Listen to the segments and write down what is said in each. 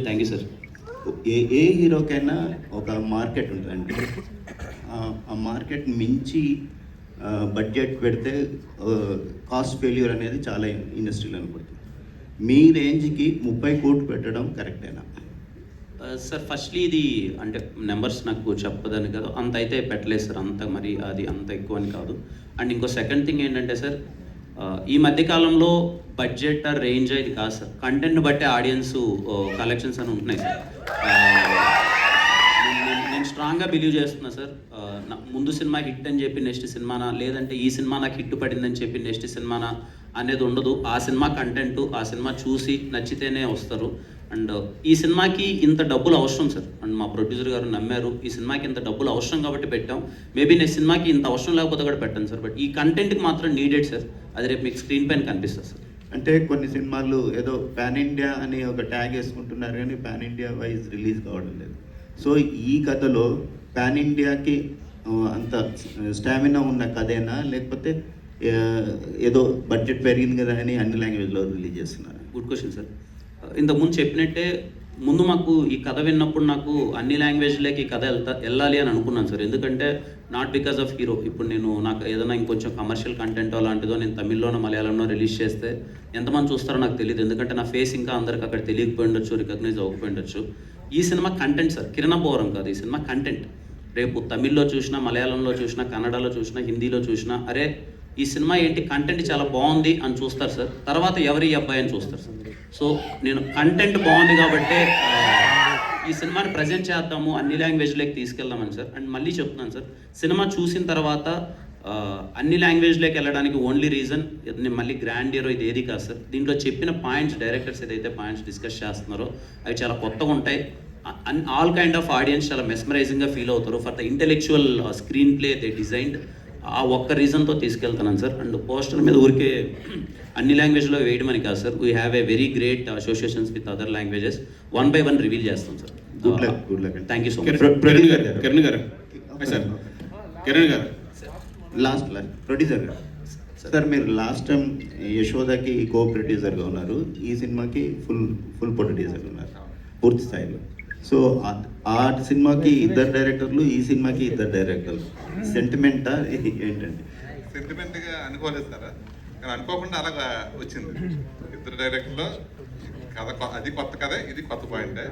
Thank you sir. ఏ హీరోకైనా ఒక మార్కెట్ ఉంటుందండి. ఆ మార్కెట్ మించి బడ్జెట్ పెడితే కాస్ట్ ఫెయిల్యూర్ అనేది చాలా ఇండస్ట్రీలో అనుకుంటుంది. మీ రేంజ్కి 30 కోట్లు పెట్టడం కరెక్టేనా? సార్ ఫస్ట్లీ ఇది అంటే నెంబర్స్ నాకు చెప్పదని కదా, అంత అయితే పెట్టలేదు సార్, అంత మరి అది అంత ఎక్కువ అని కాదు. అండ్ ఇంకో సెకండ్ థింగ్ ఏంటంటే సార్, ఈ మధ్యకాలంలో బడ్జెట్ రేంజ్ ఇది కాదు సార్, కంటెంట్ని బట్టి ఆడియన్స్ కలెక్షన్స్ అని ఉంటున్నాయి సార్. నేను స్ట్రాంగ్గా బిలీవ్ చేస్తున్నా సార్. ముందు సినిమా హిట్ అని చెప్పి నెక్స్ట్ సినిమానా, లేదంటే ఈ సినిమా నాకు హిట్ పడిందని చెప్పి నెక్స్ట్ సినిమానా అనేది ఉండదు. ఆ సినిమా కంటెంట్, ఆ సినిమా చూసి నచ్చితేనే వస్తారు. అండ్ ఈ సినిమాకి ఇంత డబ్బులు అవసరం సార్, అండ్ మా ప్రొడ్యూసర్ గారు నమ్మారు ఈ సినిమాకి ఇంత డబ్బులు అవసరం కాబట్టి పెట్టాం. మేబీ నేను సినిమాకి ఇంత అవసరం లేకపోతే కూడా పెట్టాను సార్, బట్ ఈ కంటెంట్కి మాత్రం నీడెడ్ సార్. అది రేపు మీకు స్క్రీన్ పైన కనిపిస్తుంది సార్. అంటే కొన్ని సినిమాలు ఏదో పాన్ ఇండియా అని ఒక ట్యాగ్ వేసుకుంటున్నారు కానీ పాన్ ఇండియా వైజ్ రిలీజ్ కావడం లేదు. సో ఈ కథలో పాన్ ఇండియాకి అంత స్టామినా ఉన్న కథేనా, లేకపోతే ఏదో బడ్జెట్ పెరిగింది కదా అని అన్ని లాంగ్వేజ్లో రిలీజ్ చేస్తున్నారు? Good question sir. ఇంతకుముందు చెప్పినట్టే ముందు మాకు ఈ కథ విన్నప్పుడు నాకు అన్ని లాంగ్వేజ్లోకి ఈ కథ వెళ్ళాలి అని అనుకున్నాను సార్. ఎందుకంటే నాట్ బికాస్ ఆఫ్ హీరో. ఇప్పుడు నాకు ఏదైనా ఇంకొంచెం కమర్షియల్ కంటెంట్ అలాంటిదో నేను తమిళ్లోనో మలయాళంలో రిలీజ్ చేస్తే ఎంతమంది చూస్తారో నాకు తెలియదు. ఎందుకంటే నా ఫేస్ ఇంకా అందరికి అక్కడ తెలియకపోయి ఉండొచ్చు, రికగ్నైజ్ అవ్వకపోయి ఉండొచ్చు. ఈ సినిమా కంటెంట్ సార్, కిరణ పోవరం కాదు, ఈ సినిమా కంటెంట్. రేపు తమిళ్లో చూసినా, మలయాళంలో చూసినా, కన్నడలో చూసినా, హిందీలో చూసినా, అరే ఈ సినిమా ఏంటి కంటెంట్ చాలా బాగుంది అని చూస్తారు సార్. తర్వాత ఎవరి అబ్బాయి అని చూస్తారు సార్. సో నేను కంటెంట్ బాగుంది కాబట్టి ఈ సినిమాని ప్రజెంట్ చేద్దాము, అన్ని లాంగ్వేజ్లోకి తీసుకెళ్దామని సార్. అండ్ మళ్ళీ చెప్తున్నాను సార్, సినిమా చూసిన తర్వాత అన్ని లాంగ్వేజ్లోకి వెళ్ళడానికి ఓన్లీ రీజన్ నేను మళ్ళీ గ్రాండ్ హీరో ఇది ఏది కాదు సార్. దీంట్లో చెప్పిన పాయింట్స్, డైరెక్టర్స్ ఏదైతే పాయింట్స్ డిస్కస్ చేస్తున్నారో అవి చాలా కొత్తగా ఉంటాయి. ఆల్ కైండ్ ఆఫ్ ఆడియన్స్ చాలా మెస్మరైజింగ్గా ఫీల్ అవుతారు. For the intellectual screen play they designed, ఆ ఒక్క రీజన్తో తీసుకెళ్తున్నాను సార్. అండ్ పోస్టర్ మీద ఊరికే అన్ని లాంగ్వేజ్లో వేయడం అని కాదు sir, we have a very great associations with other languages. 1 by 1 reveal చేస్తాం sir. Good luck, good luck. Thank you so much. Kiran గారు లాస్ట్ ప్రొడ్యూసర్ గారు సార్, మీరు లాస్ట్ టైం యశోదకి కో ప్రొడ్యూసర్గా ఉన్నారు, ఈ సినిమాకి ఫుల్ ప్రొడ్యూసర్గా ఉన్నారు పూర్తి స్థాయిలో. సో ఆ సినిమాకి ఇద్దరు డైరెక్టర్లు, ఈ సినిమాకి ఇద్దరు డైరెక్టర్లు. సెంటిమెంటా ఏంటండి? సెంటిమెంట్గా అనుకోలేదు సార్, కానీ అనుకోకుండా అలాగా వచ్చింది. ఇద్దరు డైరెక్టర్లో కథ, అది కొత్త కథ, ఇది కొత్త పాయింట్.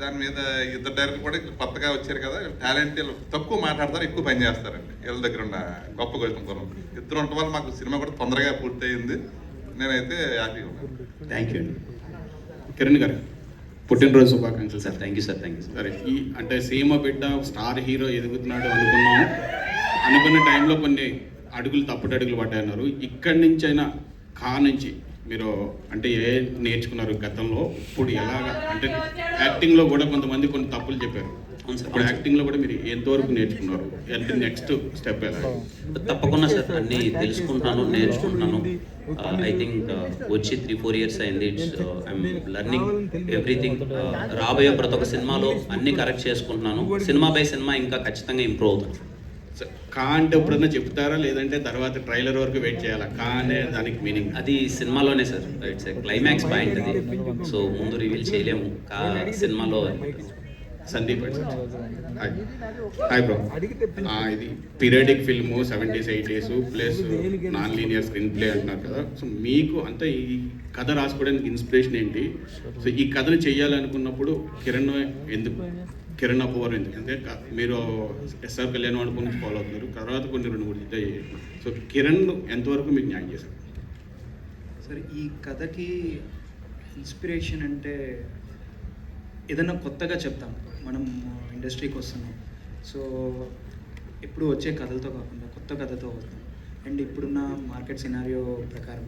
దాని మీద ఇద్దరు డైరెక్టర్ కూడా కొత్తగా వచ్చారు కదా, టాలెంట్ తక్కువ మాట్లాడతారు, ఎక్కువ పని చేస్తారండి. వీళ్ళ దగ్గర ఉన్న గొప్ప గొప్ప ఇద్దరు ఉండటం వల్ల మాకు సినిమా కూడా తొందరగా పూర్తి అయింది. నేనైతే హ్యాపీగా ఉన్నాను. థ్యాంక్ యూ అండి. కిరణ్ గారు పుట్టినరోజు శుభాకాంక్షలు sir. Thank you sir. Thank you sir. సరే, ఈ అంటే సీమ బిడ్డ స్టార్ హీరో ఎదుగుతున్నాడు అనుకున్నాము. అనుకున్న టైంలో కొన్ని అడుగులు తప్పటడుగులు పడ్డాయన్నారు. ఇక్కడి నుంచి అయినా నుంచి మీరు అంటే ఏ నేర్చుకున్నారు గతంలో, ఇప్పుడు ఎలాగా అంటే యాక్టింగ్లో కూడా కొంతమంది కొన్ని తప్పులు చెప్పారు. ఇప్పుడు యాక్టింగ్లో కూడా మీరు ఎంతవరకు నేర్చుకున్నారు, అంటే నెక్స్ట్ స్టెప్ ఎలా? తప్పకుండా సార్, అన్నీ తెలుసుకుంటున్నాను, నేర్చుకుంటున్నాను. ఐ థింక్ వచ్చి 3-4 years అయింది. I'm learning everything. రాబోయే ప్రతి ఒక్క సినిమాలో అన్నీ కరెక్ట్ చేసుకుంటున్నాను. సినిమా బై సినిమా ఇంకా ఖచ్చితంగా ఇంప్రూవ్ అవుతాను. కా అంటే ఎప్పుడన్నా చెప్తారా, లేదంటే తర్వాత ట్రైలర్ వరకు వెయిట్ చేయాలా? కా అనే దానికి మీనింగ్ అది సినిమాలోనే సార్, ఇట్స్ క్లైమాక్స్ పాయింట్ అది. సో ముందు రివీల్ చేయలేము, కా సినిమాలో. సందీప్ హాయ్ బ్రో, ఇది periodic film 70s 80s plus non linear screen play అంటున్నారు కదా. సో మీకు అంతా ఈ కథ రాసుకోవడానికి ఇన్స్పిరేషన్ ఏంటి? సో ఈ కథను చేయాలనుకున్నప్పుడు కిరణ్ అప్పవరం ఎందుకంటే మీరు ఎస్ఆర్ కళ్యాణ్ వాడి నుంచి ఫాలో అవుతున్నారు, తర్వాత కొన్ని 2-3 హిట్ అయ్యాయి. సో కిరణ్ ఎంతవరకు మీకు న్యాయం చేశారు సార్? ఈ కథకి ఇన్స్పిరేషన్ అంటే ఏదైనా కొత్తగా చెప్తాం, మనం ఇండస్ట్రీకి వస్తున్నాం. సో ఎప్పుడు వచ్చే కథలతో కాకుండా కొత్త కథతో వస్తాం. అండ్ ఇప్పుడున్న మార్కెట్ సినారియో ప్రకారం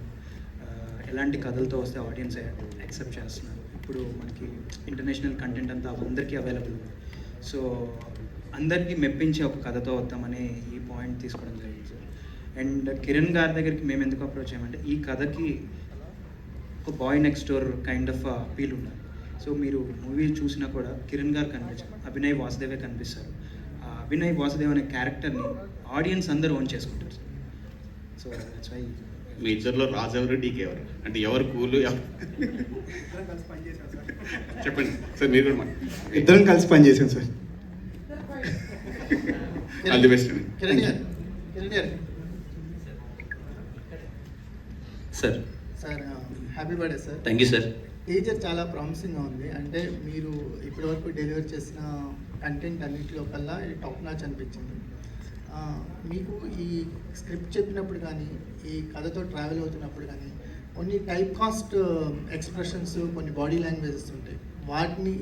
ఎలాంటి కథలతో వస్తే ఆడియన్స్ యాక్సెప్ట్ చేస్తున్నారు. ఇప్పుడు మనకి ఇంటర్నేషనల్ కంటెంట్ అంతా అందరికీ అవైలబుల్ ఉంది. సో అందరికీ మెప్పించే ఒక కథతో వద్దామని ఈ పాయింట్ తీసుకోవడం జరిగింది సార్. అండ్ కిరణ్ గారి దగ్గరికి మేము ఎందుకు అప్రోచ్ అయ్యామంటే, ఈ కథకి ఒక boy next door kind of appeal ఉండాలి. సో మీరు మూవీ చూసినా కూడా కిరణ్ గారు కనిపించారు, అభినయ్ వాసుదేవే కనిపిస్తారు. అభినయ్ వాసుదేవ్ అనే క్యారెక్టర్ని ఆడియన్స్ అందరూ ఓన్ చేసుకుంటారు sir. So that's why me ఇద్దరిలో రాజు ఎవరు, డీకే ఎవరు? అంటే ఎవరు కూలు చెప్పండి సార్, మీరు కూడా మాట్లాడండి. ఇద్దరం కలిసి పనిచేసాం sir. All the best. Kiran గారు, కిరణ్ గారు sir sir happy birthday sir. Thank you sir. Teaser చాలా ప్రామిసింగ్గా ఉంది. అంటే మీరు ఇప్పటివరకు డెలివర్ చేసిన కంటెంట్ అన్నింటిలో కల్లా టాప్ నాచ్ అనిపించింది. మీకు ఈ స్క్రిప్ట్ చెప్పినప్పుడు కానీ ఈ కథతో ట్రావెల్ అవుతున్నప్పుడు కానీ కొన్ని టైప్ కాస్ట్ ఎక్స్ప్రెషన్స్, కొన్ని బాడీ లాంగ్వేజెస్ ఉంటాయి. వాటిని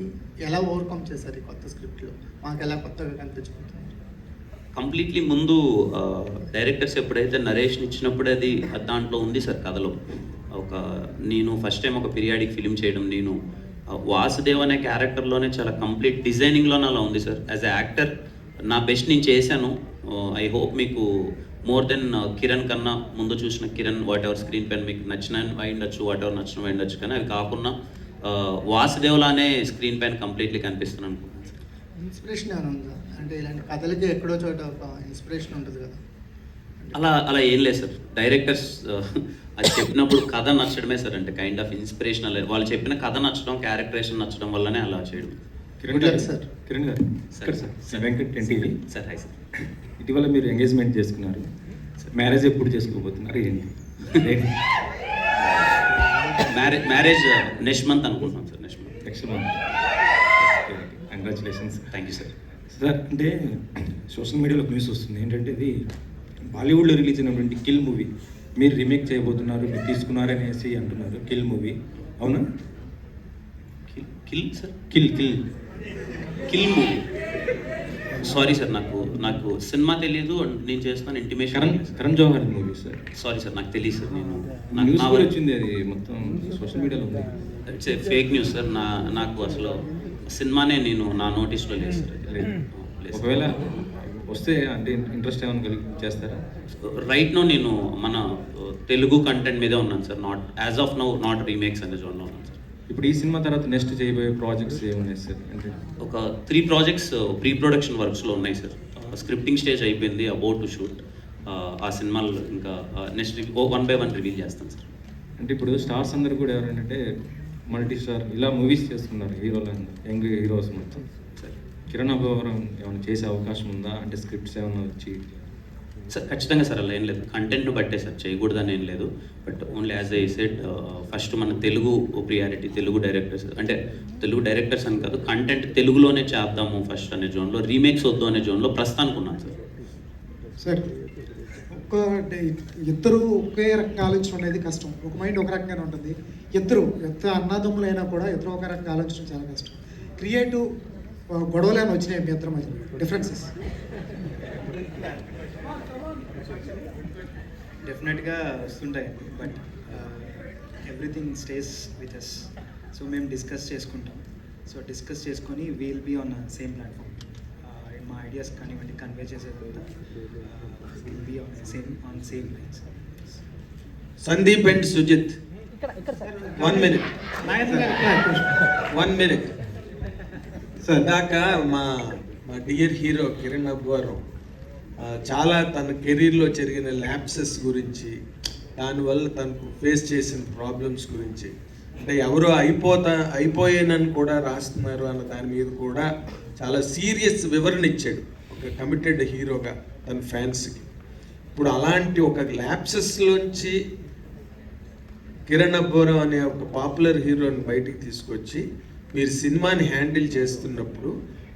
ఎలా ఓవర్కమ్ చేశారు ఈ కొత్త స్క్రిప్ట్లో? మాకు ఎలా కొత్తగా కనిపించుకుంటుంది? కంప్లీట్లీ ముందు డైరెక్టర్స్ ఎప్పుడైతే నరేషన్ ఇచ్చినప్పుడు అది దాంట్లో ఉంది సార్ కథలో. నేను ఫస్ట్ టైం ఒక పీరియాడిక్ ఫిలిం చేయడం, నేను వాసుదేవ్ అనే క్యారెక్టర్లోనే చాలా కంప్లీట్ డిజైనింగ్లోనే అలా ఉంది సార్. యాజ్ ఎ యాక్టర్ నా బెస్ట్ నేను చేశాను. ఐ హోప్ మీకు మోర్ దెన్ కిరణ్ కన్నా ముందు చూసిన కిరణ్ వాట్ ఎవర్ స్క్రీన్ పైన మీకు నచ్చిన అయిండొచ్చు, వాట్ ఎవర్ నచ్చిన అయిండొచ్చు, కానీ అవి కాకుండా వాసుదేవ్లానే స్క్రీన్ పైన కంప్లీట్లీ కనిపిస్తున్నాను అనుకుంటున్నాను సార్. ఇన్స్పిరేషన్ ఏమైనా ఉందా? అంటే ఇలాంటి కథలకి ఎక్కడో చోట ఒక ఇన్స్పిరేషన్ ఉంటుంది కదా. అలా ఏం లేదు సార్. డైరెక్టర్స్ అది చెప్పినప్పుడు కథ నచ్చడమే సార్. అంటే కైండ్ ఆఫ్ ఇన్స్పిరేషనల్, వాళ్ళు చెప్పిన కథ నచ్చడం, క్యారెక్టరేషన్ నచ్చడం వల్లనే అలా చేయడం. కిరణ్ గారు సార్. కిరణ్ గారు sir Venkat NTV sir. Hi sir. ఇటీవల మీరు ఎంగేజ్మెంట్ చేసుకున్నారు. మ్యారేజ్ ఎప్పుడు చేసుకోబోతున్నారు? ఏంటి మ్యారేజ్ నెక్స్ట్ మంత్ అనుకుంటున్నాం sir. Next month. Next month. Congratulations. Thank you sir. Sir, అంటే సోషల్ మీడియాలో న్యూస్ వస్తుంది ఏంటంటే ఇది బాలీవుడ్లో రిలీజ్ అయినటువంటి కిల్ మూవీ మీరు రీమేక్ చేయబోతున్నారు, మీరు తీసుకున్నారనేసి అంటున్నారు. కిల్ మూవీ అవునా? Kill sir. Kill movie. Sorry sir, నాకు సినిమా తెలియదు. నేను చేస్తాను intimation. Karan Johar movie sir. Sorry sir, నాకు తెలియదు సార్. న్యూస్ కూడా నేను వచ్చింది, అది మొత్తం సోషల్ మీడియాలో ఉంది. It's a fake news sir. నాకు అసలు సినిమానే నా నోటీస్లో లేదు సార్. లేదు. ఒకవేళ వస్తే అంటే ఇంట్రెస్ట్ ఏమైనా చేస్తారా? రైట్ నో నేను మన తెలుగు కంటెంట్ మీదే ఉన్నాను sir. Not as of now not remakes అనే జోన్లో ఉన్నాను సార్. ఇప్పుడు ఈ సినిమా తర్వాత నెక్స్ట్ చేయబోయే ప్రాజెక్ట్స్ ఏమున్నాయి సార్? అంటే ఒక 3 ప్రాజెక్ట్స్ ప్రీ ప్రొడక్షన్ వర్క్స్లో ఉన్నాయి సార్. స్క్రిప్టింగ్ స్టేజ్ అయిపోయింది, అబౌట్ టు షూట్. ఆ సినిమాలు ఇంకా నెక్స్ట్ 1 by 1 రివీల్ చేస్తాను సార్. అంటే ఇప్పుడు స్టార్స్ అందరూ కూడా ఎవరంటే మల్టీ స్టార్ ఇలా మూవీస్ చేస్తున్నారు, హీరోలు యంగ్ హీరోస్ మొత్తం. సార్ కిరణ్ అబ్బవరం ఏమైనా చేసే అవకాశం ఉందా? అంటే స్క్రిప్ట్స్ ఏమైనా వచ్చి? సార్ ఖచ్చితంగా సార్, అలా ఏం లేదు. కంటెంట్ను బట్టే సార్, చేయకూడదని ఏం లేదు. But only as I said, first మన తెలుగు ప్రియారిటీ, తెలుగు డైరెక్టర్స్, అంటే తెలుగు డైరెక్టర్స్ అని కాదు, కంటెంట్ తెలుగులోనే చేద్దాము ఫస్ట్ అనే జోన్లో, రీమేక్స్ వద్దు అనే జోన్లో ప్రస్తుతానికి ఉన్నాను సార్. సార్, ఇద్దరు ఒకే రకంగా ఆలోచించడం అనేది కష్టం. ఒక మైండ్ ఒక రకంగానే ఉంటుంది. ఇద్దరు ఎంత అన్నదమ్ములైనా కూడా ఇద్దరు ఒక రకంగా ఆలోచించడం చాలా కష్టం. క్రియేటివ్ గొడవలు అని వచ్చినాయి మీ ఇద్దరి మధ్య, డిఫరెన్సెస్? డెఫినెట్గా వస్తుంటాయండి, but everything stays with us. So మేము డిస్కస్ చేసుకుంటాం. సో డిస్కస్ చేసుకొని we'll be on same platform. మా ఐడియాస్ కానివ్వండి, కన్వే చేసేది will be on same lines. Sandeep and Sujith, 1 minute. 1 minute. Sir, ఇందాక మా డియర్ హీరో కిరణ్ అబ్బవరం చాలా తన కెరీర్లో జరిగిన ల్యాప్సెస్ గురించి, దానివల్ల తనకు ఫేస్ చేసిన ప్రాబ్లమ్స్ గురించి, అంటే ఎవరో అయిపోయానని కూడా రాస్తున్నారు అన్న దాని మీద కూడా చాలా సీరియస్ వివరణ ఇచ్చాడు ఒక కమిటెడ్ హీరోగా తన ఫ్యాన్స్కి. ఇప్పుడు అలాంటి ఒక ల్యాప్సెస్లోంచి కిరణ్ అబ్బవరం అనే ఒక పాపులర్ హీరోని బయటికి తీసుకొచ్చి మీరు సినిమాని హ్యాండిల్ చేస్తున్నప్పుడు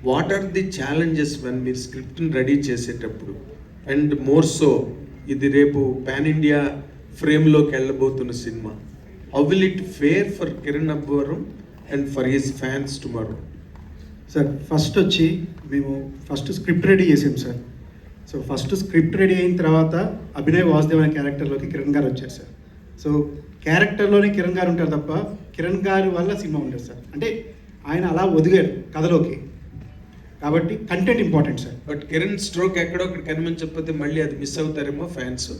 what are the challenges when మీరు స్క్రిప్ట్ని రెడీ చేసేటప్పుడు? అండ్ మోర్ సో ఇది రేపు పాన్ ఇండియా ఫ్రేమ్లోకి వెళ్ళబోతున్న సినిమా. How will it fare for Kiran Abbavaram and for his fans tomorrow? Sir, first వచ్చి మేము స్క్రిప్ట్ రెడీ చేసాం sir. So first script ready అయిన తర్వాత అభినయ్ వాసుదేవ్ అనే క్యారెక్టర్లోకి కిరణ్ గారు వచ్చారు సార్. సో క్యారెక్టర్లోనే కిరణ్ గారు ఉంటారు తప్ప కిరణ్ గారి వల్ల సినిమా ఉండదు సార్. అంటే ఆయన అలా ఒదిగారు కథలోకి, కాబట్టి content important sir. But Kiran stroke ఎక్కడొక్కడ కనిపించకపోతే మళ్ళీ అది మిస్ అవుతారేమో ఫ్యాన్స్.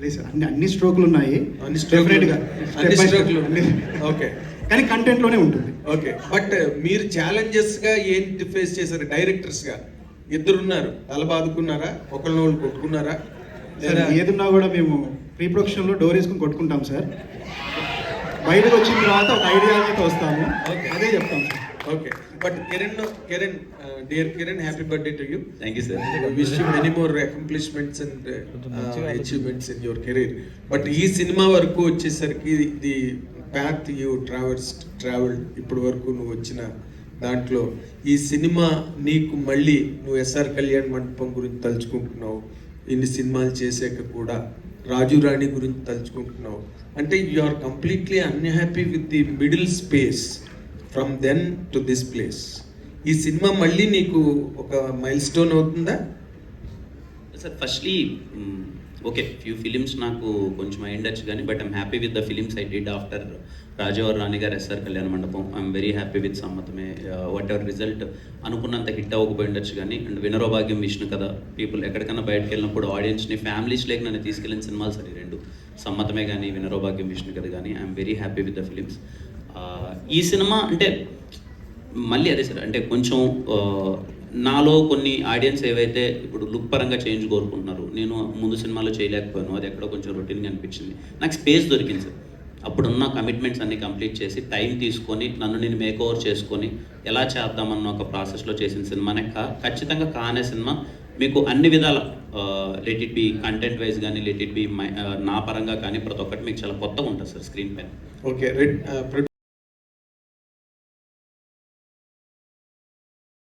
లేదు సార్, అన్ని స్ట్రోకులు ఉన్నాయి. ఓకే, కానీ కంటెంట్లోనే ఉంటుంది. ఓకే, బట్ మీరు ఛాలెంజెస్గా ఏంటి ఫేస్ చేశారు? డైరెక్టర్స్గా ఇద్దరున్నారు, తల బాదుకున్నారా? ఒకళ్ళని కొట్టుకున్నారా? ఏదున్నా కూడా మేము ప్రీ ప్రొడక్షన్లో డోర్ వేసుకుని కొట్టుకుంటాం సార్. బయటకు వచ్చిన తర్వాత ఒక ఐడియాలజీతో వస్తాము. Okay. అదే చెప్తాం sir. Okay, but Kiran, dear Kiran, happy birthday to you. Thank you sir. I wish you many more accomplishments and achievements in your career. But ఈ సినిమా వరకు వచ్చేసరికి ది పాత్ యూ ట్రావెల్డ్ ఇప్పటి వరకు నువ్వు వచ్చిన దాంట్లో ఈ సినిమా నీకు మళ్ళీ నువ్వు ఎస్ఆర్ కళ్యాణ్ మండపం గురించి తలుచుకుంటున్నావు, ఇన్ని సినిమాలు చేసాక కూడా రాజు రాణి గురించి తలుచుకుంటున్నావు, అంటే you are completely unhappy with the middle space from then to this place. ఈ సినిమా మళ్ళీ నీకు ఒక మైల్ స్టోన్ అవుతుందా? Sir firstly okay, few films నాకు కొంచెం అయిండొచ్చు కానీ but I'm happy with the films I did after Rajavar Rani Garu, SR Kalyana Mandapam. I'm very happy with Sammathame. Whatever result అనుకున్నంత హిట్ అవ్వకపోయి ఉండొచ్చు కానీ, అండ్ వినరోభాగ్యం, విష్ణు కదా, పీపుల్ ఎక్కడికైనా బయటకు వెళ్ళినప్పుడు ఆడియన్స్ని ఫ్యామిలీస్లోకి నన్ను తీసుకెళ్ళిన సినిమాలు సరే రెండు, సమ్మతమే కానీ వినరోభాగ్యం, విష్ణు కదా కానీ. I'm very happy with the films. ఈ సినిమా అంటే మళ్ళీ అదే సార్, అంటే కొంచెం నాలో కొన్ని ఆడియన్స్ ఏవైతే ఇప్పుడు లుక్ పరంగా చేంజ్ కోరుకుంటున్నారు, నేను ముందు సినిమాలో చేయలేకపోయాను, అది ఎక్కడో కొంచెం రొటీన్గా అనిపించింది. నాకు స్పేస్ దొరికింది సార్. అప్పుడున్న కమిట్మెంట్స్ అన్ని కంప్లీట్ చేసి టైం తీసుకొని నన్ను నేను మేక్ ఓవర్ చేసుకొని ఎలా చేద్దామన్న ఒక ప్రాసెస్లో చేసిన సినిమానే ఖచ్చితంగా కానే సినిమా. మీకు అన్ని విధాల let it be content wise కానీ, లెట్ ఇట్ బి నా పరంగా కానీ ప్రతి ఒక్కటి మీకు చాలా కొత్తగా ఉంటుంది సార్ స్క్రీన్ పైన. ఓకే,